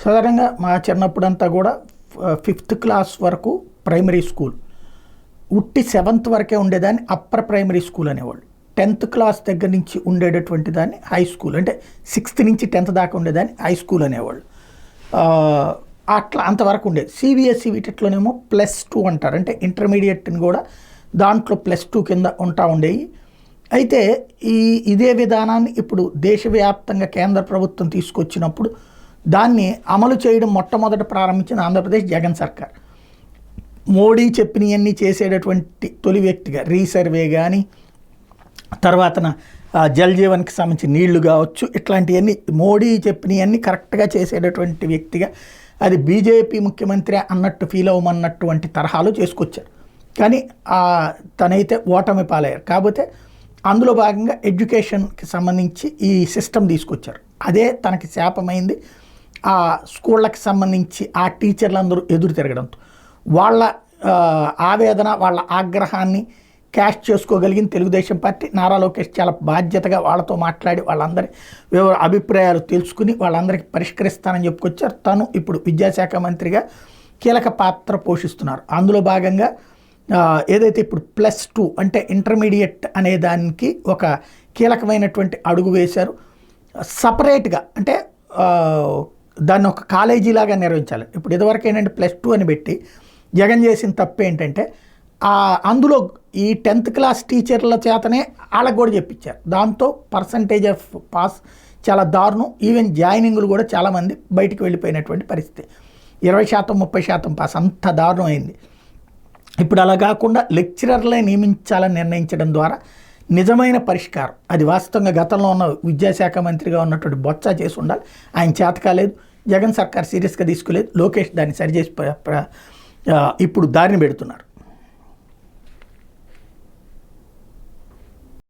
సాధారణంగా మా చిన్నప్పుడంతా కూడా 5th క్లాస్ వరకు ప్రైమరీ స్కూల్, ఉట్టి 7th వరకే ఉండేదాన్ని అప్పర్ ప్రైమరీ స్కూల్ అనేవాళ్ళు. 10th క్లాస్ దగ్గర నుంచి ఉండేటటువంటి దాన్ని హై స్కూల్, అంటే 6th నుంచి 10th దాకా ఉండేదాన్ని హై స్కూల్ అనేవాళ్ళు. అట్లా అంతవరకు ఉండేది. సిబిఎస్ఈ వీటిలోనేమో +2 అంటారు, అంటే ఇంటర్మీడియట్ని కూడా దాంట్లో +2 కింద ఉంటా ఉండేవి. అయితే ఇదే విధానాన్ని ఇప్పుడు దేశవ్యాప్తంగా కేంద్ర ప్రభుత్వం తీసుకొచ్చినప్పుడు దాన్ని అమలు చేయడం మొట్టమొదట ప్రారంభించిన ఆంధ్రప్రదేశ్ జగన్ సర్కార్. మోడీ చెప్పినవన్నీ చేసేటటువంటి తొలి వ్యక్తిగా రీసర్వే కానీ, తర్వాతన జల్ జీవన్కి సంబంధించి నీళ్లు కావచ్చు, ఇట్లాంటివన్నీ మోడీ చెప్పినవన్నీ కరెక్ట్గా చేసేటటువంటి వ్యక్తిగా, అది బీజేపీ ముఖ్యమంత్రి అన్నట్టు ఫీల్ అవ్వమన్నటువంటి తరహాలో చేసుకొచ్చారు. కానీ తనైతే ఓటమి పాలయ్యారు. కాకపోతే అందులో భాగంగా ఎడ్యుకేషన్కి సంబంధించి ఈ సిస్టమ్ తీసుకొచ్చారు. అదే తనకి శాపమైంది. ఆ స్కూళ్ళకి సంబంధించి ఆ టీచర్లందరూ ఎదురు తిరగడంతో వాళ్ళ ఆవేదన, వాళ్ళ ఆగ్రహాన్ని క్యాష్ చేసుకోగలిగిన తెలుగుదేశం పార్టీ, నారా లోకేష్ చాలా బాధ్యతగా వాళ్ళతో మాట్లాడి వాళ్ళందరి అభిప్రాయాలు తెలుసుకుని వాళ్ళందరికీ పరిష్కరిస్తానని చెప్పుకొచ్చారు. తను ఇప్పుడు విద్యాశాఖ మంత్రిగా కీలక పాత్ర పోషిస్తున్నారు. అందులో భాగంగా ఏదైతే ఇప్పుడు +2 అంటే ఇంటర్మీడియట్ అనే దానికి ఒక కీలకమైనటువంటి అడుగు వేశారు. సపరేట్గా అంటే దాన్ని ఒక కాలేజీలాగా నిర్వహించాలి. ఇప్పుడు ఇదివరకు ఏంటంటే +2 అని పెట్టి జగన్ చేసిన తప్పు ఏంటంటే అందులో ఈ 10th క్లాస్ టీచర్ల చేతనే వాళ్ళకు కూడా చెప్పించారు. దాంతో పర్సంటేజ్ ఆఫ్ పాస్ చాలా దారుణం. ఈవెన్ జాయినింగ్లు కూడా చాలామంది బయటికి వెళ్ళిపోయినటువంటి పరిస్థితి. 20% 30% పాస్, అంత దారుణం అయింది. ఇప్పుడు అలా కాకుండా లెక్చరర్లే నియమించాలని నిర్ణయించడం ద్వారా నిజమైన పరిష్కారం, అది వాస్తవంగా గతంలో ఉన్న విద్యాశాఖ మంత్రిగా ఉన్నటువంటి బొత్స చేసి ఉండాలి. ఆయన చేత కాలేదు, జగన్ సర్కార్ సీరియస్గా తీసుకోలేదు. లోకేష్ దాన్ని సరిచేసి ఇప్పుడు దారిని పెడుతున్నారు.